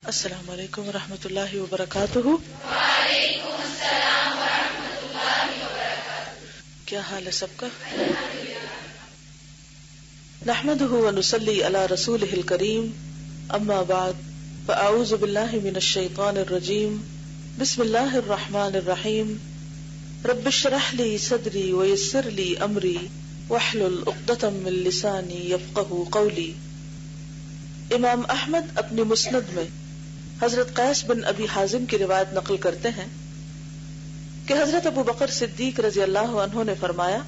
السلام علیکم ورحمۃ اللہ وبرکاتہ۔ وعلیکم السلام ورحمۃ اللہ وبرکاتہ۔ کیا حال ہے سب کا؟ نحمده ونصلی علی رسولہ الکریم، اما بعد فاعوذ باللہ من الشیطان الرجیم، بسم اللہ الرحمن الرحیم، رب اشرح لی صدری ویسر لی امری واحلل عقدۃ من لسانی یفقہوا قولی۔ امام احمد اپنی مسند میں حضرت قیس بن ابی حازم کی روایت نقل کرتے ہیں کہ حضرت ابو بکر صدیق رضی اللہ عنہ نے فرمایا،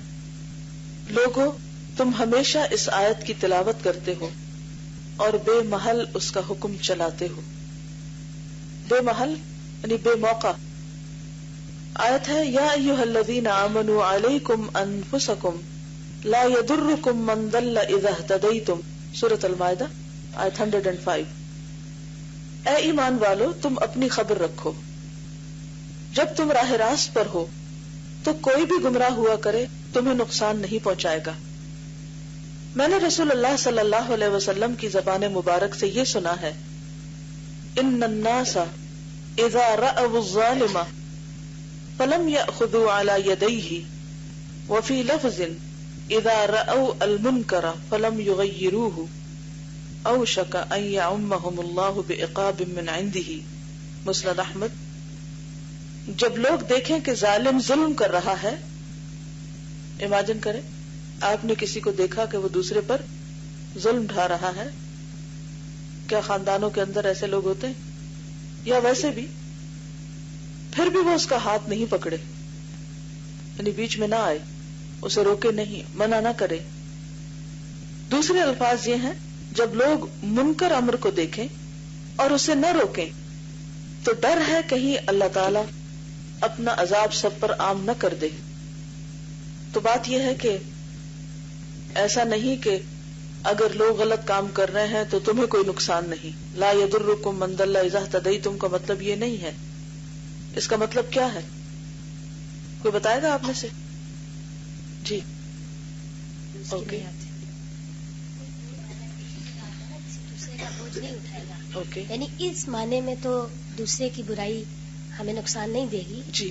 لوگو تم ہمیشہ اس آیت کی تلاوت کرتے ہو اور بے محل اس کا حکم چلاتے ہو۔ بے محل یعنی بے موقع۔ آیت ہے یا ایھا الذین آمنوا علیکم انفسکم لا یضرکم من ضل اذا اہتدیتم، سورۃ المائدہ آیت 105۔ اے ایمان والو تم اپنی خبر رکھو، جب تم راہ راست پر ہو تو کوئی بھی گمراہ ہوا کرے تمہیں نقصان نہیں پہنچائے گا۔ میں نے رسول اللہ صلی اللہ علیہ وسلم کی زبان مبارک سے یہ سنا ہے، ان الناس اذا رأوا الظالم فلم یأخذوا علی یدیہ، وفی لفظ اذا رأوا المنکر فلم یغیروہ اوشک ان یعمہم اللہ بعقاب من عنده، مسند احمد۔ جب لوگ دیکھیں کہ ظالم ظلم کر رہا ہے، امیجن کریں آپ نے کسی کو دیکھا کہ وہ دوسرے پر ظلم ڈھا رہا ہے، کیا خاندانوں کے اندر ایسے لوگ ہوتے ہیں یا ویسے بھی، پھر بھی وہ اس کا ہاتھ نہیں پکڑے، یعنی بیچ میں نہ آئے، اسے روکے نہیں، منع نہ کرے۔ دوسرے الفاظ یہ ہیں، جب لوگ منکر امر کو دیکھیں اور اسے نہ روکیں تو ڈر ہے کہیں اللہ تعالی اپنا عذاب سب پر عام نہ کر دے۔ تو بات یہ ہے کہ ایسا نہیں کہ اگر لوگ غلط کام کر رہے ہیں تو تمہیں کوئی نقصان نہیں۔ لا یضرکم من ضل اذا اہتدیتم کا مطلب یہ نہیں ہے۔ اس کا مطلب کیا ہے؟ کوئی بتائے گا آپ میں سے؟ جی اوکے نہیں اٹھائے گا، اوکے، یعنی اس معنی میں تو دوسرے کی برائی ہمیں نقصان نہیں دے گی۔ جی،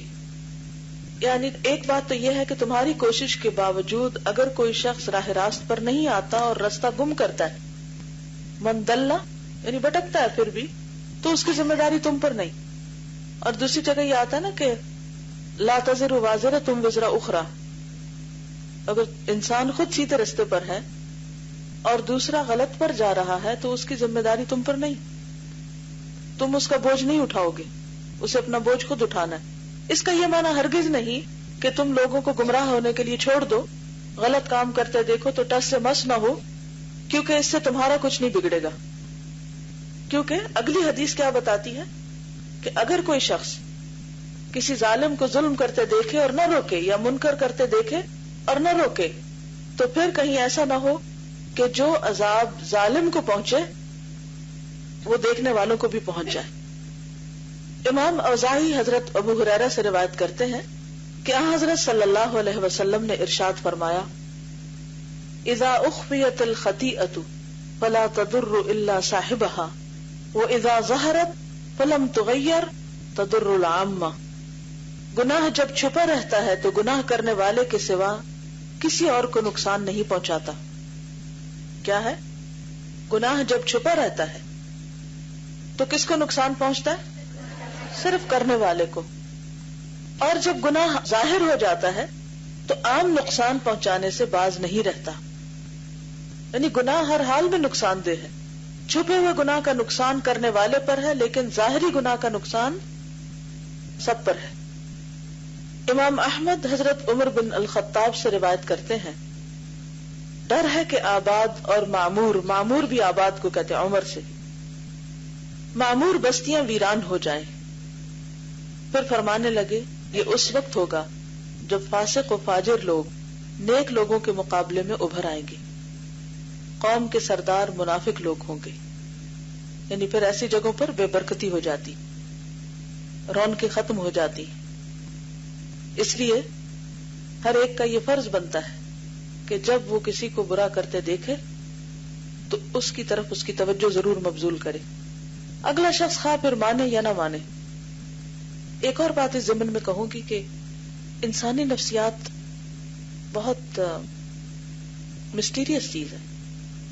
یعنی ایک بات تو یہ ہے کہ تمہاری کوشش کے باوجود اگر کوئی شخص راہ راست پر نہیں آتا اور راستہ گم کرتا ہے، من دلہ یعنی بھٹکتا ہے، پھر بھی تو اس کی ذمہ داری تم پر نہیں۔ اور دوسری جگہ یہ آتا ہے نا کہ لا تزر وازرۃ وزر اخرى، اگر انسان خود سیدھے راستے پر ہے اور دوسرا غلط پر جا رہا ہے تو اس کی ذمہ داری تم پر نہیں، تم اس کا بوجھ نہیں اٹھاؤ گے، اسے اپنا بوجھ خود اٹھانا ہے۔ اس کا یہ معنی ہرگز نہیں کہ تم لوگوں کو گمراہ ہونے کے لیے چھوڑ دو، غلط کام کرتے دیکھو تو ٹس سے مس نہ ہو، کیونکہ اس سے تمہارا کچھ نہیں بگڑے گا۔ کیونکہ اگلی حدیث کیا بتاتی ہے کہ اگر کوئی شخص کسی ظالم کو ظلم کرتے دیکھے اور نہ روکے، یا منکر کرتے دیکھے اور نہ روکے، تو پھر کہیں ایسا نہ ہو کہ جو عذاب ظالم کو پہنچے وہ دیکھنے والوں کو بھی پہنچ جائے۔ امام اوزاعی حضرت ابو ہریرہ سے روایت کرتے ہیں کہ حضرت صلی اللہ علیہ وسلم نے ارشاد فرمایا، اذا اخفیت الخطیئۃ فلا تضر الا صاحبها واذا ظہرت فلم تغیر تضر العامہ۔ گناہ جب چھپا رہتا ہے تو گناہ کرنے والے کے سوا کسی اور کو نقصان نہیں پہنچاتا۔ کیا ہے؟ گناہ جب چھپا رہتا ہے تو کس کو نقصان پہنچتا ہے؟ صرف کرنے والے کو۔ اور جب گناہ ظاہر ہو جاتا ہے تو عام نقصان پہنچانے سے باز نہیں رہتا۔ یعنی گناہ ہر حال میں نقصان دہ ہے، چھپے ہوئے گناہ کا نقصان کرنے والے پر ہے، لیکن ظاہری گناہ کا نقصان سب پر ہے۔ امام احمد حضرت عمر بن الخطاب سے روایت کرتے ہیں، ڈر ہے کہ آباد اور معمور بھی آباد کو کہتے ہیں، عمر سے معمور بستیاں ویران ہو جائیں۔ پھر فرمانے لگے یہ اس وقت ہوگا جب فاسق و فاجر لوگ نیک لوگوں کے مقابلے میں ابھر آئیں گے، قوم کے سردار منافق لوگ ہوں گے، یعنی پھر ایسی جگہوں پر بے برکتی ہو جاتی، رونقیں ختم ہو جاتی۔ اس لیے ہر ایک کا یہ فرض بنتا ہے کہ جب وہ کسی کو برا کرتے دیکھے تو اس کی طرف اس کی توجہ ضرور مبذول کرے، اگلا شخص خواہ پھر مانے یا نہ مانے. ایک اور بات اس ضمن میں کہوں گی کہ انسانی نفسیات بہت مسٹیریس چیز ہے،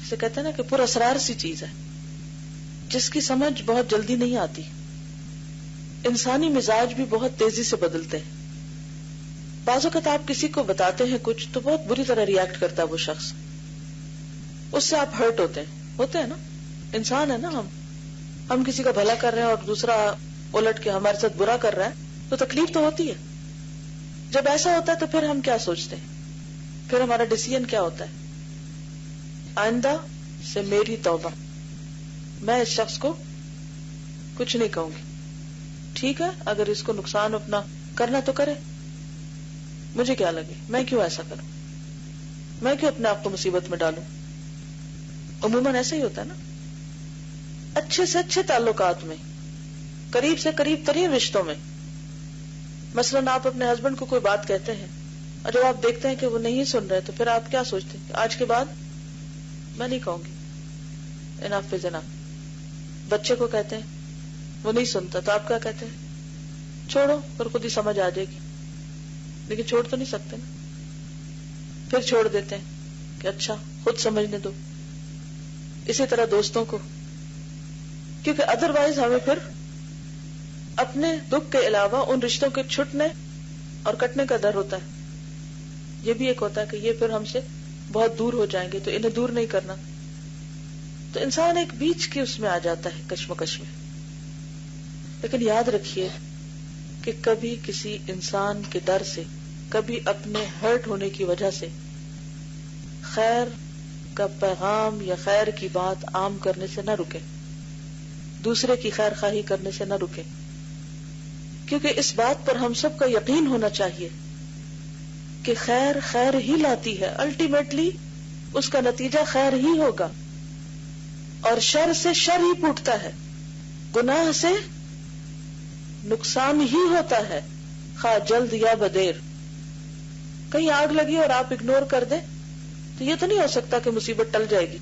جسے کہتے ہیں نا کہ پر اسرار سی چیز ہے، جس کی سمجھ بہت جلدی نہیں آتی. انسانی مزاج بھی بہت تیزی سے بدلتے ہیں. بعض اوقات آپ کسی کو بتاتے ہیں کچھ تو بہت بری طرح ریاکٹ کرتا ہے وہ شخص، اس سے آپ ہرٹ ہوتے ہیں نا. انسان ہے نا، ہم کسی کا بھلا کر رہے ہیں اور دوسرا الٹ کے ہمارے ساتھ برا کر رہا ہے تو تکلیف تو ہوتی ہے. جب ایسا ہوتا ہے تو پھر ہم کیا سوچتے ہیں، پھر ہمارا ڈیسیژن کیا ہوتا ہے؟ آئندہ سے میری توبہ، میں اس شخص کو کچھ نہیں کہوں گی. ٹھیک ہے، اگر اس کو نقصان اپنا کرنا تو کرے، مجھے کیا لگے، میں کیوں ایسا کروں، میں کیوں اپنے آپ کو مصیبت میں ڈالوں. عموماً ایسا ہی ہوتا ہے نا. اچھے سے اچھے تعلقات میں، قریب سے قریب ترین رشتوں میں، مثلاً آپ اپنے ہسبینڈ کو کوئی بات کہتے ہیں اور جب آپ دیکھتے ہیں کہ وہ نہیں سن رہے تو پھر آپ کیا سوچتے ہیں کہ آج کے بعد میں نہیں کہوں گی، انف از انف. بچے کو کہتے ہیں وہ نہیں سنتا تو آپ کیا کہتے ہیں؟ چھوڑو، پھر خود ہی سمجھ آ جائے گی. لیکن چھوڑ تو نہیں سکتے نا، پھر چھوڑ دیتے ہیں کہ اچھا خود سمجھنے دو. اسی طرح دوستوں کو، کیونکہ ادروائز ہمیں پھر اپنے دکھ کے علاوہ ان رشتوں کے چھٹنے اور کٹنے کا ڈر ہوتا ہے. یہ بھی ایک ہوتا ہے کہ یہ پھر ہم سے بہت دور ہو جائیں گے تو انہیں دور نہیں کرنا. تو انسان ایک بیچ کے اس میں آ جاتا ہے کشمکش میں. لیکن یاد رکھیے کہ کبھی کسی انسان کے ڈر سے، کبھی اپنے ہرٹ ہونے کی وجہ سے خیر کا پیغام یا خیر کی بات عام کرنے سے نہ رکے، دوسرے کی خیر خواہی کرنے سے نہ رکے. کیونکہ اس بات پر ہم سب کا یقین ہونا چاہیے کہ خیر خیر ہی لاتی ہے، الٹیمیٹلی اس کا نتیجہ خیر ہی ہوگا، اور شر سے شر ہی پھوٹتا ہے، گناہ سے نقصان ہی ہوتا ہے، خواہ جلد یا بدیر. کہیں آگ لگی اور آپ اگنور کر دیں تو یہ تو نہیں ہو سکتا کہ مصیبت ٹل جائے گی،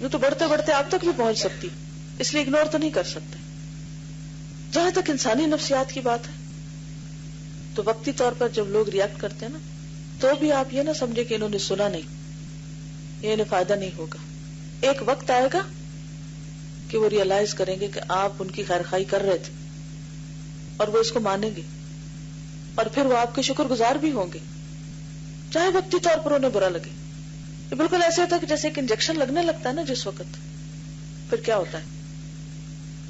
یہ تو بڑھتے بڑھتے آپ تک بھی پہنچ سکتی، اس لیے اگنور تو نہیں کر سکتے. جہاں تک انسانی نفسیات کی بات ہے تو وقتی طور پر جب لوگ ریئیکٹ کرتے ہیں نا تو بھی آپ یہ نہ سمجھے کہ انہوں نے سنا نہیں، یہ انہیں فائدہ نہیں ہوگا. ایک وقت آئے گا کہ وہ ریئلائز کریں گے کہ آپ ان کی خیر خواہی کر رہے تھے اور وہ اس کو مانیں گے، اور پھر وہ آپ کے شکر گزار بھی ہوں گے، چاہے وقتی طور پر انہیں برا لگے. یہ بالکل ایسے ہوتا ہے کہ جیسے ایک انجیکشن لگنے لگتا ہے نا جس وقت، پھر کیا ہوتا ہے،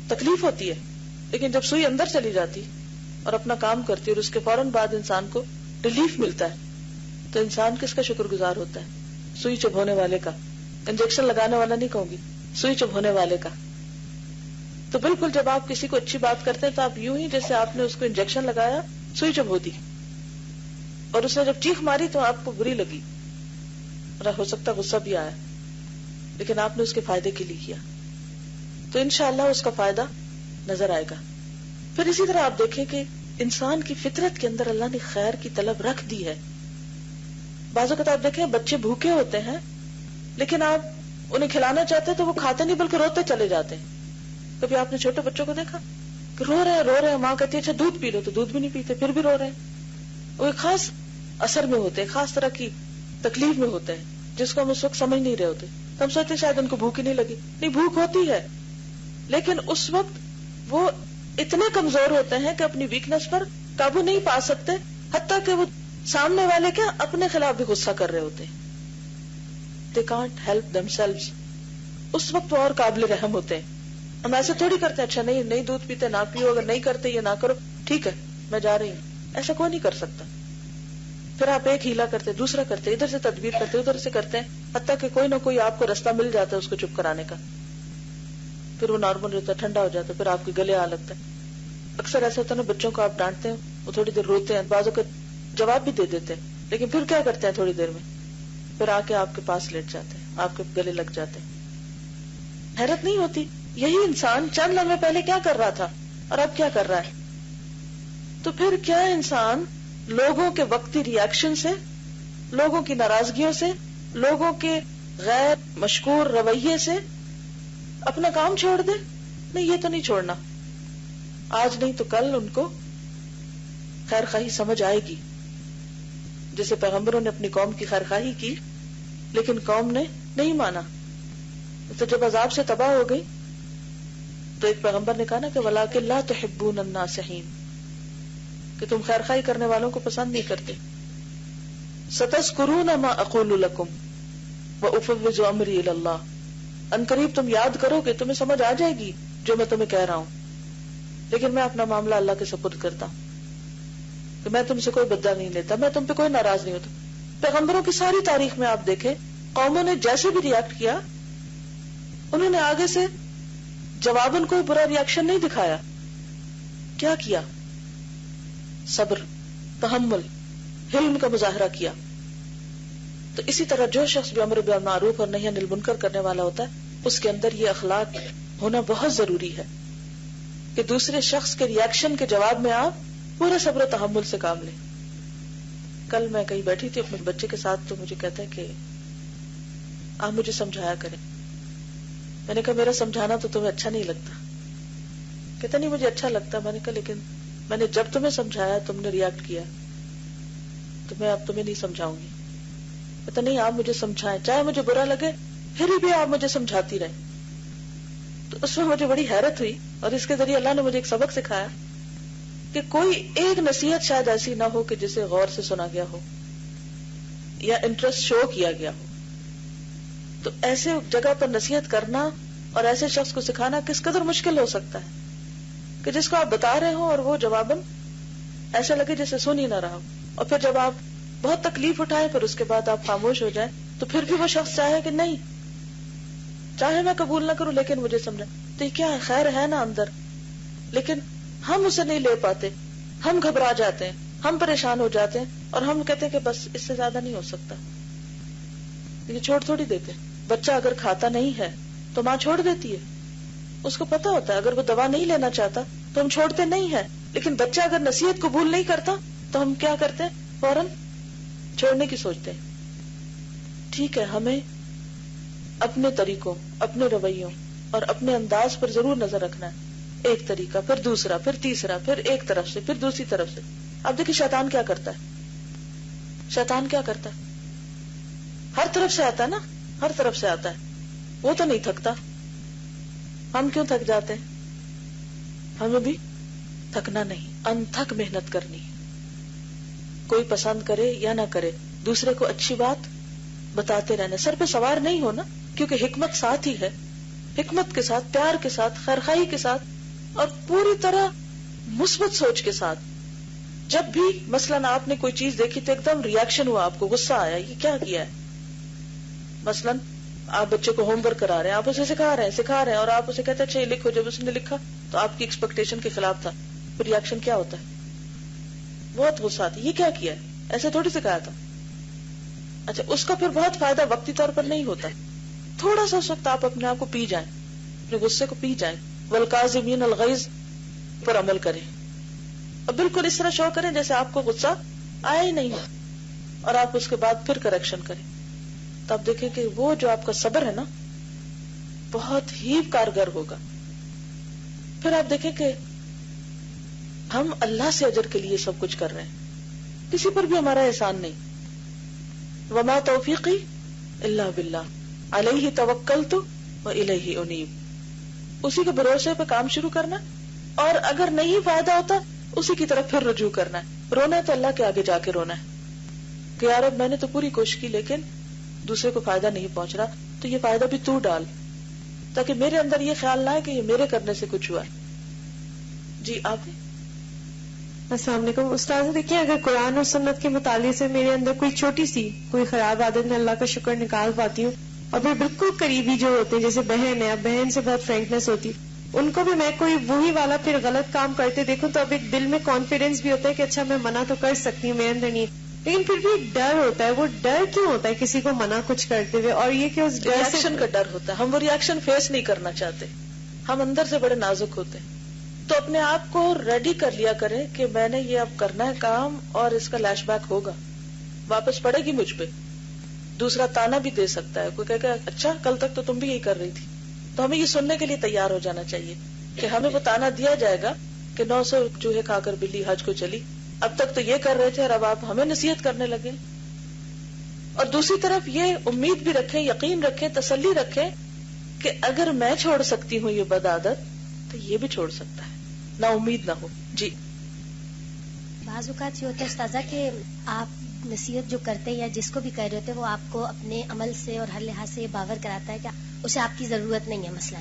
تکلیف ہوتی ہے، لیکن جب سوئی اندر چلی جاتی اور اپنا کام کرتی اور اس کے فوراً بعد انسان کو ریلیف ملتا ہے تو انسان کس کا شکر گزار ہوتا ہے؟ سوئی چبھونے والے کا. انجیکشن لگانے والا نہیں کہوں گی، سوئی چبھونے والے کا. تو بالکل جب آپ کسی کو اچھی بات کرتے ہیں تو آپ یوں ہی جیسے آپ نے اس کو انجیکشن لگایا، سوئی چبھو دی، اور اس نے جب چیخ ماری تو آپ کو بری لگی اور ہو سکتا غصہ بھی آیا، لیکن آپ نے اس کے فائدے کے لیے کیا تو انشاءاللہ اس کا فائدہ نظر آئے گا. پھر اسی طرح آپ دیکھیں کہ انسان کی فطرت کے اندر اللہ نے خیر کی طلب رکھ دی ہے. بعض اوقات آپ دیکھیں بچے بھوکے ہوتے ہیں لیکن آپ انہیں کھلانا چاہتے ہیں تو وہ کھاتے نہیں بلکہ روتے چلے جاتے ہیں. کبھی آپ نے چھوٹے بچوں کو دیکھا کہ رو رہے ہیں، ماں کہتی ہے اچھا دودھ پی لو تو دودھ بھی نہیں پیتے، پھر بھی رو رہے ہیں. وہ ایک خاص اثر میں ہوتے ہیں، خاص طرح کی تکلیف میں ہوتے ہیں جس کو ہم اس وقت سمجھ نہیں رہے ہوتے. ہم سوچتے ہیں شاید ان کو بھوک ہی نہیں لگی، نہیں بھوک ہوتی ہے، لیکن اس وقت وہ اتنے کمزور ہوتے ہیں کہ اپنی ویکنس پر قابو نہیں پا سکتے، حتیٰ کہ وہ سامنے والے کیا اپنے خلاف بھی غصہ کر رہے ہوتے ہیں. They can't help themselves. اس وقت وہ اور قابل رحم ہوتے ہیں. ہم ایسے تھوڑی کرتے ہیں اچھا نہیں دودھ پیتے نہ پیو، اگر نہیں کرتے یہ نہ کرو، ٹھیک ہے میں جا رہی ہوں. ایسا کوئی نہیں کر سکتا. پھر آپ ایک ہیلا کرتے، دوسرا کرتے، ادھر سے تدبیر کرتے، ادھر سے کرتے ہیں، حتیٰ کہ کوئی نہ کوئی آپ کو رستہ مل جاتا ہے اس کو چپ کرانے کا. پھر وہ نارمل رہتا ہے، ٹھنڈا ہو جاتا ہے، پھر آپ کے گلے آ لگتا ہے. اکثر ایسا ہوتا ہے نا بچوں کو آپ ڈانٹتے ہیں وہ تھوڑی دیر روتے ہیں، بعضوں کا جواب بھی دے دیتے ہیں، لیکن پھر کیا کرتے ہیں تھوڑی دیر میں پھر آ کے آپ کے پاس لیٹ جاتے ہیں، آپ کے گلے لگ جاتے ہیں. حیرت نہیں ہوتی یہی انسان چند لمحے پہلے کیا کر رہا تھا اور اب کیا کر رہا ہے؟ تو پھر کیا انسان لوگوں کے وقتی ری ایکشن سے، لوگوں کی ناراضگیوں سے، لوگوں کے غیر مشکور رویے سے اپنا کام چھوڑ دے؟ نہیں یہ تو نہیں چھوڑنا، آج نہیں تو کل ان کو خیر خواہی سمجھ آئے گی. جیسے پیغمبروں نے اپنی قوم کی خیر خواہی کی لیکن قوم نے نہیں مانا، تو جب عذاب سے تباہ ہو گئی تو ایک پیغمبر نے کہا نا کہ وَلَٰكِن لَا تُحِبُّونَ النَّاصِحِينَ، کہ تم خیر خواہی کرنے والوں کو پسند نہیں کرتے. سَتَذْكُرُونَ مَا أَقُولُ لَكُمْ وَأُفَوِّضُ أَمْرِي إِلَى اللَّهِ، ان قریب تم یاد کرو گے، تمہیں سمجھ آ جائے گی جو میں تمہیں کہہ رہا ہوں، لیکن میں اپنا معاملہ اللہ کے سپرد کرتا ہوں، کہ میں تم سے کوئی بدلہ نہیں لیتا، میں تم پہ کوئی ناراض نہیں ہوتا. پیغمبروں کی ساری تاریخ میں آپ دیکھیں، قوموں نے جیسے بھی ریاکٹ کیا انہوں نے آگے سے جواباً کوئی برا ریاکشن نہیں دکھایا. کیا کیا؟ صبر، تحمل، حلم کا مظاہرہ کیا. تو اسی طرح جو شخص بھی امر بالمعروف اور نہی عن المنکر کرنے والا ہوتا ہے اس کے اندر یہ اخلاق ہونا بہت ضروری ہے کہ دوسرے شخص کے ریاکشن کے جواب میں آپ پورے صبر و تحمل سے کام لیں. کل میں کہیں بیٹھی تھی اپنے بچے کے ساتھ تو مجھے کہتا ہے کہ آپ مجھے سمجھایا کریں. میں نے کہا میرا سمجھانا تو تمہیں اچھا نہیں لگتا. کہتا نہیں مجھے اچھا لگتا. میں نے کہا لیکن میں نے جب تمہیں سمجھایا تم نے ریاکٹ کیا تو میں اب تمہیں نہیں سمجھاؤں گی. کہتا نہیں آپ مجھے سمجھائیں، چاہے مجھے برا لگے پھر بھی آپ مجھے سمجھاتی رہیں. تو اس میں مجھے بڑی حیرت ہوئی اور اس کے ذریعے اللہ نے مجھے ایک سبق سکھایا کہ کوئی ایک نصیحت شاید ایسی نہ ہو کہ جسے غور سے سنا گیا ہو یا انٹرسٹ شو کیا گیا ہو. تو ایسے جگہ پر نصیحت کرنا اور ایسے شخص کو سکھانا کس قدر مشکل ہو سکتا ہے کہ جس کو آپ بتا رہے ہو اور وہ جواباً ایسا لگے جیسے سن ہی نہ رہا ہو، اور پھر جب آپ بہت تکلیف اٹھائیں پھر اس کے بعد آپ خاموش ہو جائیں تو پھر بھی وہ شخص چاہے کہ نہیں، چاہے میں قبول نہ کروں لیکن مجھے سمجھا. تو یہ کیا ہے؟ خیر ہے نا اندر، لیکن ہم اسے نہیں لے پاتے، ہم گھبرا جاتے ہیں، ہم پریشان ہو جاتے ہیں اور ہم کہتے ہیں کہ بس اس سے زیادہ نہیں ہو سکتا. یہ چھوڑ تھوڑی دیتے. بچہ اگر کھاتا نہیں ہے تو ماں چھوڑ دیتی ہے، اس کو پتا ہوتا ہے اگر وہ دوا نہیں لینا چاہتا تو ہم چھوڑتے نہیں ہیں. لیکن بچہ اگر نصیحت قبول نہیں کرتا تو ہم کیا کرتے ہیں؟ فوراً چھوڑنے کی سوچتے ہیں. ٹھیک ہے، ہمیں اپنے طریقوں، اپنے رویوں اور اپنے انداز پر ضرور نظر رکھنا ہے. ایک طریقہ، پھر دوسرا، پھر تیسرا، پھر ایک طرف سے، پھر دوسری طرف سے. اب دیکھیں شیطان کیا کرتا ہے. شیطان کیا کرتا ہے؟ ہر طرف سے آتا ہے نا، ہر طرف سے آتا ہے. وہ تو نہیں تھکتا، ہم کیوں تھک جاتے ہیں؟ ہمیں بھی تھکنا نہیں، انتھک محنت کرنی ہے. کوئی پسند کرے یا نہ کرے دوسرے کو اچھی بات بتاتے رہنا. سر پہ سوار نہیں ہونا، کیونکہ حکمت ساتھ ہی ہے. حکمت کے ساتھ، پیار کے ساتھ، خیرخواہی کے ساتھ اور پوری طرح مثبت سوچ کے ساتھ. جب بھی مثلاً آپ نے کوئی چیز دیکھی تو ایک دم ریاکشن ہوا، آپ کو غصہ آیا، یہ کیا کیا ہے؟ مثلاً آپ بچے کو ہوم ورک کرا رہے ہیں، آپ اسے سکھا رہے ہیں اور آپ اسے کہتے ہیں اچھا یہ لکھو. جب اس نے لکھا تو آپ کی ایکسپیکٹیشن کے خلاف تھا، پھر ریاکشن کیا ہوتا ہے؟ بہت غصہ آتا ہے. یہ کیا کیا ہے؟ ایسے تھوڑی سکھایا تھا. اچھا اس کا پھر بہت فائدہ وقتی طور پر نہیں ہوتا. تھوڑا سا اس وقت آپ اپنے آپ کو پی جائیں، اپنے غصے کو پی جائیں. والکاظمین الغیظ پر عمل کریں اور بالکل اس طرح شو کریں جیسے آپ کو غصہ آیا ہی نہیں ہے، اور آپ اس کے بعد پھر کریکشن کریں. تو آپ دیکھیں کہ وہ جو آپ کا صبر ہے نا بہت ہی کارگر ہوگا. پھر آپ دیکھیں کہ ہم اللہ سے اجر کے لیے سب کچھ کر رہے ہیں، کسی پر بھی ہمارا احسان نہیں. وما توفیقی الا باللہ علیہ توکلت والیہ انیب. اسی کے بھروسے پہ کام شروع کرنا، اور اگر نہیں فائدہ ہوتا اسی کی طرف پھر رجوع کرنا ہے. رونا ہے تو اللہ کے آگے جا کے رونا ہے کہ یار اب میں نے تو پوری کوشش کی لیکن دوسرے کو فائدہ نہیں پہنچ رہا، تو یہ فائدہ بھی تو ڈال تاکہ میرے اندر یہ خیال نہ ہے کہ یہ میرے کرنے سے کچھ ہوا. جی آپ. السلام علیکم استاذ. دیکھیں اگر قرآن اور سنت کے مطالعے سے میرے اندر کوئی چھوٹی سی کوئی خراب عادت میں اللہ کا شکر نکال پاتی ہوں، اور پھر بالکل قریبی جو ہوتے ہیں جیسے بہن ہے، اب بہن سے بہت فرینکنس ہوتی، ان کو بھی میں کوئی وہی والا پھر غلط کام کرتے دیکھوں تو اب ایک دل میں کانفیڈینس بھی ہوتا ہے کہ اچھا میں منع تو کر سکتی ہوں، میرے اندر نہیں، لیکن پھر بھی ایک ڈر ہوتا ہے. وہ ڈر کیوں ہوتا ہے کسی کو منع کچھ کرتے ہوئے؟ اور یہ کہ اس ڈر ریاکشن کا ڈر ہوتا ہے. ہم وہ ریاکشن فیس نہیں کرنا چاہتے، ہم اندر سے بڑے نازک ہوتے ہیں. تو اپنے آپ کو ریڈی کر لیا کریں کہ میں نے یہ اب کرنا ہے کام اور اس کا لیش بیک ہوگا، واپس پڑے گی مجھ پہ. دوسرا تانا بھی دے سکتا ہے، کوئی کہے کہ اچھا کل تک تو تم بھی یہی کر رہی تھی. تو ہمیں یہ سننے کے لیے تیار ہو جانا چاہیے کہ ہمیں وہ تانا دیا جائے گا کہ 900 چوہے کھا کر بلی حج کو چلی، اب تک تو یہ کر رہے تھے اور اب آپ ہمیں نصیحت کرنے لگے. اور دوسری طرف یہ امید بھی رکھیں، یقین رکھیں، تسلی رکھیں کہ اگر میں چھوڑ سکتی ہوں یہ بد عادت تو یہ بھی چھوڑ سکتا ہے، نا امید نہ ہو. جی بعض اوقات یہ ہوتا ہے استاذہ کہ آپ نصیحت جو کرتے ہیں یا جس کو بھی کہہ رہے ہوتے ہیں وہ آپ کو اپنے عمل سے اور ہر لحاظ سے باور کراتا ہے کہ اسے آپ کی ضرورت نہیں ہے مثلا،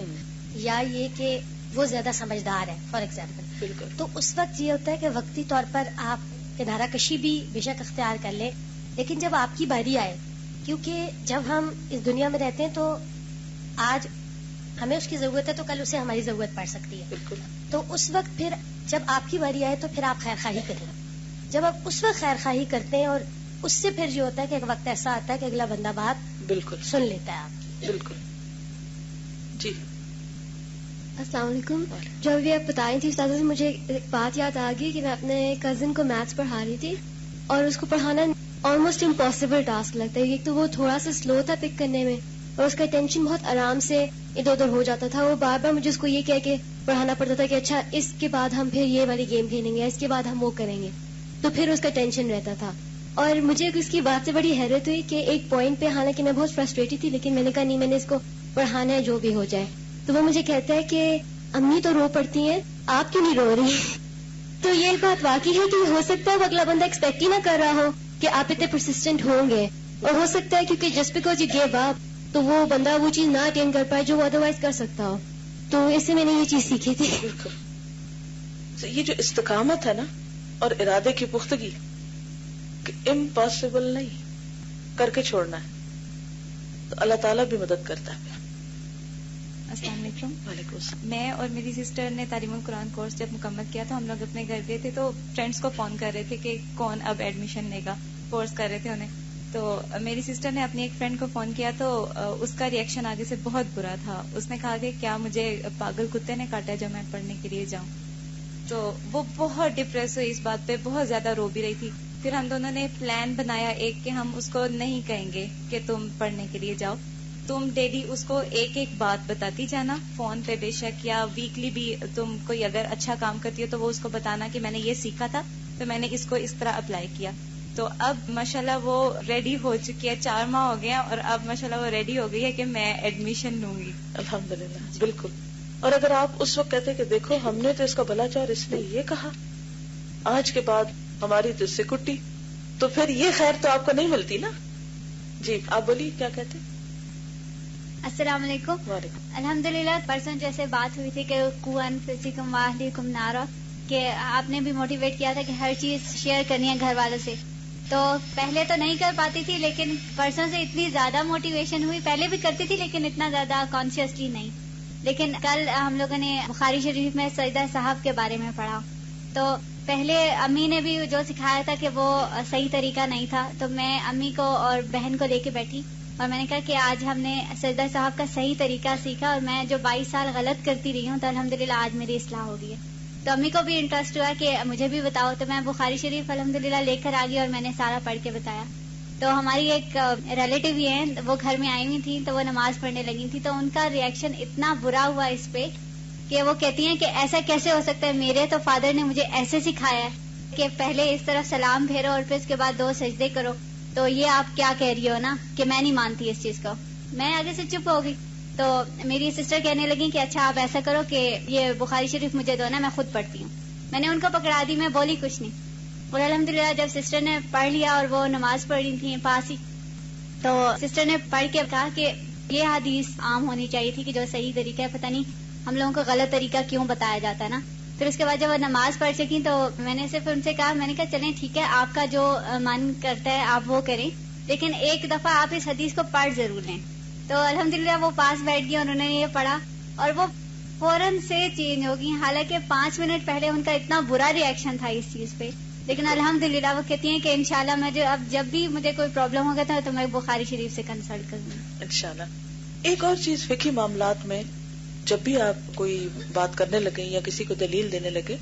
یا یہ کہ وہ زیادہ سمجھدار ہے فار ایگزامپل. بالکل. تو اس وقت یہ ہوتا ہے کہ وقتی طور پر آپ کنارہ کشی بھی بے شک اختیار کر لیں، لیکن جب آپ کی باری آئے، کیونکہ جب ہم اس دنیا میں رہتے ہیں تو آج ہمیں اس کی ضرورت ہے تو کل اسے ہماری ضرورت پڑ سکتی ہے. بالکل. تو اس وقت پھر جب آپ کی باری آئے تو پھر آپ خیر خواہی کریں. جب آپ اس وقت خیر خواہی کرتے ہیں اور اس سے پھر یہ ہوتا ہے کہ ایک وقت ایسا آتا ہے کہ اگلا بندہ بات بالکل سن لیتا ہے آپ. بالکل. جی السلام علیکم. جو ابھی آپ بتائی تھی استاذہ سے مجھے ایک بات یاد آ گئی کہ میں اپنے کزن کو میتھس پڑھا رہی تھی اور اس کو پڑھانا آلموسٹ امپاسبل ٹاسک لگتا ہے. ایک تو وہ تھوڑا سا سلو تھا پک کرنے میں اور اس کا ٹینشن بہت آرام سے ادھر ادھر ہو جاتا تھا. وہ بار بار مجھے اس کو یہ کہہ کے پڑھانا پڑتا تھا کہ اچھا اس کے بعد ہم پھر یہ والی گیم کھیلیں گے، اس کے بعد ہم وہ کریں گے، تو پھر اس کا ٹینشن رہتا تھا. اور مجھے اس کی بات سے بڑی حیرت ہوئی کہ ایک پوائنٹ پہ حالانکہ میں بہت فرسٹریٹڈ تھی لیکن میں نے کہا نہیں میں نے اس کو پڑھانا ہے جو بھی ہو جائے. تو وہ مجھے کہتا ہے کہ امی تو رو پڑتی ہیں آپ کیوں نہیں رو رہی؟ تو یہ بات واقعی ہے کہ ہو سکتا ہے وہ اگلا بندہ ایکسپیکٹ ہی نہ کر رہا ہو کہ آپ اتنے پرسسٹنٹ ہوں گے، اور ہو سکتا ہے کیونکہ just because you give up تو وہ بندہ وہ چیز نہ اٹین کر پائے جو وہ ادروائز کر سکتا ہو. تو اس سے میں نے یہ چیز سیکھی تھی. بالکل. یہ جو استقامت ہے نا اور ارادے کی پختگی کہ امپاسبل نہیں کر کے چھوڑنا ہے، تو اللہ تعالیٰ بھی مدد کرتا ہے. السلام علیکم. وعلیکم السلام. میں اور میری سسٹر نے تعلیم القرآن کورس جب مکمل کیا تو ہم لوگ اپنے گھر گئے تھے تو فرینڈس کو فون کر رہے تھے کہ کون اب ایڈمیشن لے گا، کورس کر رہے تھے انہیں. تو میری سسٹر نے اپنی ایک فرینڈ کو فون کیا تو اس کا ریئیکشن آگے سے بہت برا تھا. اس نے کہا کہ کیا مجھے پاگل کتے نے کاٹا جب میں پڑھنے کے لیے جاؤں. تو وہ بہت ڈپریس ہوئی اس بات پہ، بہت زیادہ رو بھی رہی تھی. پھر ہم دونوں نے پلان بنایا ایک کہ ہم اس کو نہیں کہیں گے کہ تم پڑھنے کے لیے جاؤ، تم ڈیلی اس کو ایک ایک بات بتاتی جانا فون پہ بے شک، یا ویکلی بھی تم کوئی اگر اچھا کام کرتی ہو تو وہ اس کو بتانا کہ میں نے یہ سیکھا تھا تو میں نے اس کو اس طرح اپلائی کیا. تو اب ماشاءاللہ وہ ریڈی ہو چکی ہے، 4 ماہ ہو گیا اور اب ماشاءاللہ وہ ریڈی ہو گئی ہے کہ میں ایڈمیشن لوں گی. الحمدللہ. بالکل. اور اگر آپ اس وقت کہتے کہ دیکھو ہم نے تو اس کا بھلا چاہ اور اس نے یہ کہا، آج کے بعد ہماری تو اس سے کٹی، تو پھر یہ خیر تو آپ کو نہیں ملتی نا. جی آپ بولیے کیا کہتے. السلام علیکم. وعلیکم. الحمدللہ پرسوں جیسے بات ہوئی تھی کہ قوا انفسکم واہلیکم نارا، کہ آپ نے بھی موٹیویٹ کیا تھا کہ ہر چیز شیئر کرنی ہے گھر والوں سے. تو پہلے تو نہیں کر پاتی تھی لیکن پرسوں سے اتنی زیادہ موٹیویشن ہوئی. پہلے بھی کرتی تھی لیکن اتنا زیادہ کانشیسلی نہیں. لیکن کل ہم لوگوں نے بخاری شریف میں سجدہ صاحب کے بارے میں پڑھا تو پہلے امی نے بھی جو سکھایا تھا کہ وہ صحیح طریقہ نہیں تھا، تو میں امی کو اور بہن کو لے کے بیٹھی اور میں نے کہا کہ آج ہم نے سجدہ صاحب کا صحیح طریقہ سیکھا اور میں جو 22 سال غلط کرتی رہی ہوں تو الحمدللہ آج میری اصلاح ہو گئی ہے. تو امی کو بھی انٹرسٹ ہوا کہ مجھے بھی بتاؤ، تو میں بخاری شریف الحمدللہ لے کر آ گئی اور میں نے سارا پڑھ کے بتایا. تو ہماری ایک ریلیٹیو ہی ہیں، وہ گھر میں آئی ہوئی تھیں تو وہ نماز پڑھنے لگی تھی، تو ان کا ریئیکشن اتنا برا ہوا اس پہ کہ وہ کہتی ہیں کہ ایسا کیسے ہو سکتا ہے، میرے تو فادر نے مجھے ایسے سکھایا ہے کہ پہلے اس طرف سلام پھیرو اور پھر اس کے بعد 2 سجدے کرو، تو یہ آپ کیا کہہ رہی ہو نا کہ میں نہیں مانتی اس چیز کو. میں آگے سے چپ ہو گئی. تو میری سسٹر کہنے لگی کہ اچھا آپ ایسا کرو کہ یہ بخاری شریف مجھے دو نا، میں خود پڑھتی ہوں. میں نے ان کو پکڑا دی، میں بولی کچھ نہیں. اور الحمدللہ جب سسٹر نے پڑھ لیا اور وہ نماز پڑھ رہی تھی پاس ہی، تو سسٹر نے پڑھ کے کہا کہ یہ حدیث عام ہونی چاہیے تھی کہ جو صحیح طریقہ ہے، پتہ نہیں ہم لوگوں کو غلط طریقہ کیوں بتایا جاتا ہے نا. پھر اس کے بعد جب وہ نماز پڑھ سکی تو میں نے صرف ان سے کہا، میں نے کہا چلیں ٹھیک ہے آپ کا جو من کرتا ہے آپ وہ کریں، لیکن ایک دفعہ آپ اس حدیث کو پڑھ ضرور لیں. تو الحمدللہ وہ پاس بیٹھ گئی، انہوں نے یہ پڑھا اور وہ فوراً سے چینج ہو گئی. حالانکہ 5 منٹ پہلے ان کا اتنا برا ریئیکشن تھا اس چیز پہ، لیکن الحمدللہ وہ کہتی ہیں کہ انشاءاللہ میں اب جب بھی مجھے کوئی پرابلم ہوگا تو میں بخاری شریف سے کنسلٹ کروں گی انشاءاللہ. ایک اور چیز، فقہی معاملات میں جب بھی آپ کوئی بات کرنے لگے یا کسی کو دلیل دینے لگے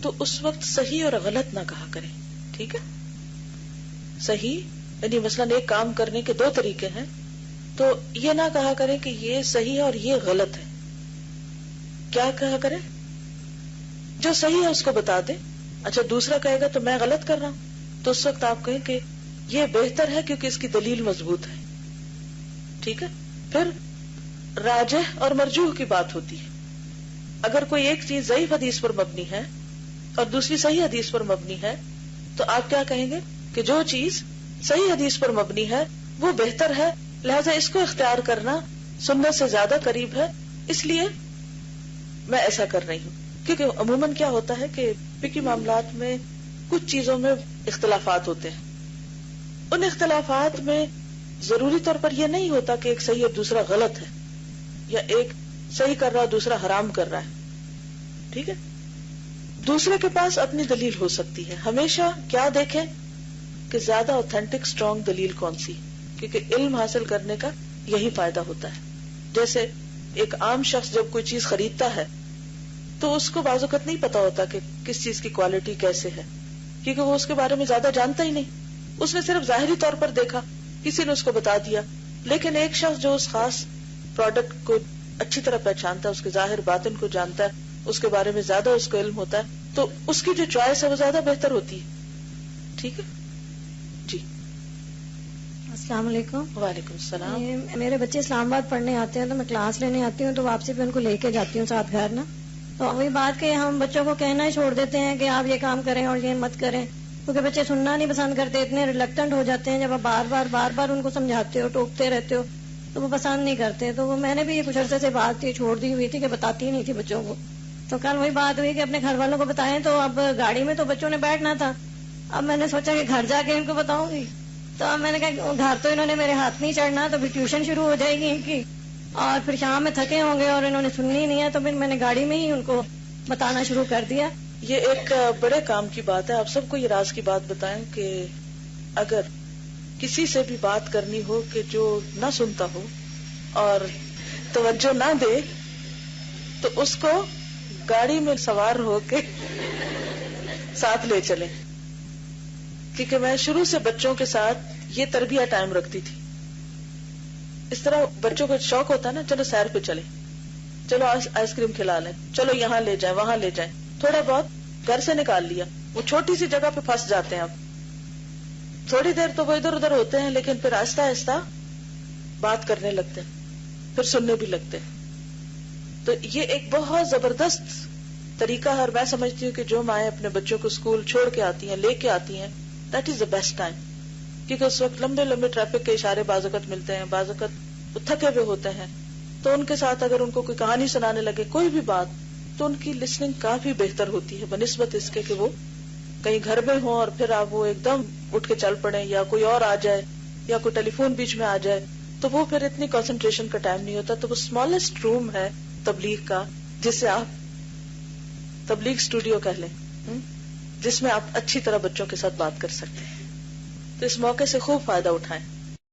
تو اس وقت صحیح اور غلط نہ کہا کریں. ٹھیک ہے؟ صحیح یعنی مثلاً ایک کام کرنے کے 2 طریقے ہیں، تو یہ نہ کہا کریں کہ یہ صحیح ہے اور یہ غلط ہے. کیا کہا کرے؟ جو صحیح ہے اس کو بتا دیں. اچھا دوسرا کہے گا تو میں غلط کر رہا ہوں، تو اس وقت آپ کہیں کہ یہ بہتر ہے کیونکہ اس کی دلیل مضبوط ہے. ٹھیک ہے. پھر راجح اور مرجوح کی بات ہوتی ہے. اگر کوئی ایک چیز ضعیف حدیث پر مبنی ہے اور دوسری صحیح حدیث پر مبنی ہے تو آپ کیا کہیں گے کہ جو چیز صحیح حدیث پر مبنی ہے وہ بہتر ہے، لہذا اس کو اختیار کرنا سنت سے زیادہ قریب ہے، اس لیے میں ایسا کر رہی ہوں. کیونکہ عموماً کیا ہوتا ہے کہ فقہی معاملات میں کچھ چیزوں میں اختلافات ہوتے ہیں. ان اختلافات میں ضروری طور پر یہ نہیں ہوتا کہ ایک صحیح اور دوسرا غلط ہے، یا ایک صحیح کر رہا دوسرا حرام کر رہا ہے. ٹھیک ہے. دوسرے کے پاس اپنی دلیل ہو سکتی ہے. ہمیشہ کیا دیکھیں کہ زیادہ اوتھینٹک اسٹرانگ دلیل کون سی، کیونکہ علم حاصل کرنے کا یہی فائدہ ہوتا ہے. جیسے ایک عام شخص جب کوئی چیز خریدتا ہے تو اس کو بعض اوقات نہیں پتا ہوتا کہ کس چیز کی کوالٹی کیسے ہے، کیونکہ وہ اس کے بارے میں زیادہ جانتا ہی نہیں. اس نے صرف ظاہری طور پر دیکھا، کسی نے اس کو بتا دیا. لیکن ایک شخص جو اس خاص پروڈکٹ کو اچھی طرح پہچانتا ہے، اس کے ظاہر باطن کو جانتا ہے، اس کے بارے میں زیادہ اس کو علم ہوتا ہے، تو اس کی جو چوائس ہے وہ زیادہ بہتر ہوتی ہے. ٹھیک ہے جی. السلام علیکم. وعلیکم السلام. میرے بچے اسلام آباد پڑھنے آتے ہیں تو میں کلاس لینے آتی ہوں، تو واپسی پہ ان کو لے کے جاتی ہوں ساتھ گھر نا. تو وہی بات کہ ہم بچوں کو کہنا ہی چھوڑ دیتے ہیں کہ آپ یہ کام کریں اور یہ مت کریں، کیونکہ بچے سننا نہیں پسند کرتے، اتنے ریلیکٹنٹ ہو جاتے ہیں. جب آپ بار بار ان کو سمجھاتے ہو، ٹوکتے رہتے ہو، تو وہ پسند نہیں کرتے. تو وہ میں نے بھی یہ کچھ عرصے سے بات تھی چھوڑ دی ہوئی تھی کہ بتاتی ہی نہیں تھی بچوں کو. تو کل وہی بات ہوئی کہ اپنے گھر والوں کو بتائیں، تو اب گاڑی میں تو بچوں نے بیٹھنا تھا. اب میں نے سوچا کہ گھر جا کے ان کو بتاؤں گی. تو اب میں نے کہا گھر تو انہوں نے میرے ہاتھ نہیں چڑھنا، تو پھر ٹیوشن شروع ہو جائے گی ان کی، اور پھر شام میں تھکے ہوں گے اور انہوں نے سننی نہیں ہے. تو پھر میں نے گاڑی میں ہی ان کو بتانا شروع کر دیا. یہ ایک بڑے کام کی بات ہے. آپ سب کو یہ راز کی بات بتائیں کہ اگر کسی سے بھی بات کرنی ہو کہ جو نہ سنتا ہو اور توجہ نہ دے، تو اس کو گاڑی میں سوار ہو کے ساتھ لے چلیں. کیونکہ میں شروع سے بچوں کے ساتھ یہ تربیہ ٹائم رکھتی تھی. اس طرح بچوں کو شوق ہوتا ہے نا، چلو سیر پہ چلیں، چلو آئس کریم کھلا لیں، چلو یہاں لے جائیں وہاں لے جائیں. تھوڑا بہت گھر سے نکال لیا، وہ چھوٹی سی جگہ پہ پھنس جاتے ہیں. اب تھوڑی دیر تو وہ ادھر ادھر ہوتے ہیں، لیکن پھر آہستہ آہستہ بات کرنے لگتے ہیں، پھر سننے بھی لگتے ہیں. تو یہ ایک بہت زبردست طریقہ ہے، اور میں سمجھتی ہوں کہ جو مائیں اپنے بچوں کو اسکول چھوڑ کے آتی ہیں، لے کے آتی ہیں، that is the best time. کیونکہ اس وقت لمبے لمبے ٹریفک کے اشارے بعض اوقات ملتے ہیں، بعض اوقات وہ تھکے ہوئے ہوتے ہیں. تو ان کے ساتھ اگر ان کو کوئی کہانی سنانے لگے، کوئی بھی بات، تو ان کی لسننگ کافی بہتر ہوتی ہے بنسبت اس کے کہ وہ کہیں گھر میں ہوں اور پھر آپ وہ ایک دم اٹھ کے چل پڑیں، یا کوئی اور آ جائے، یا کوئی ٹیلی فون بیچ میں آ جائے، تو وہ پھر اتنی کنسنٹریشن کا ٹائم نہیں ہوتا. تو وہ اسمالسٹ روم ہے تبلیغ کا، جسے آپ تبلیغ اسٹوڈیو کہہ لیں، جس میں آپ اچھی طرح بچوں کے ساتھ بات کر سکتے ہیں. تو اس موقع سے خوب فائدہ اٹھائیں.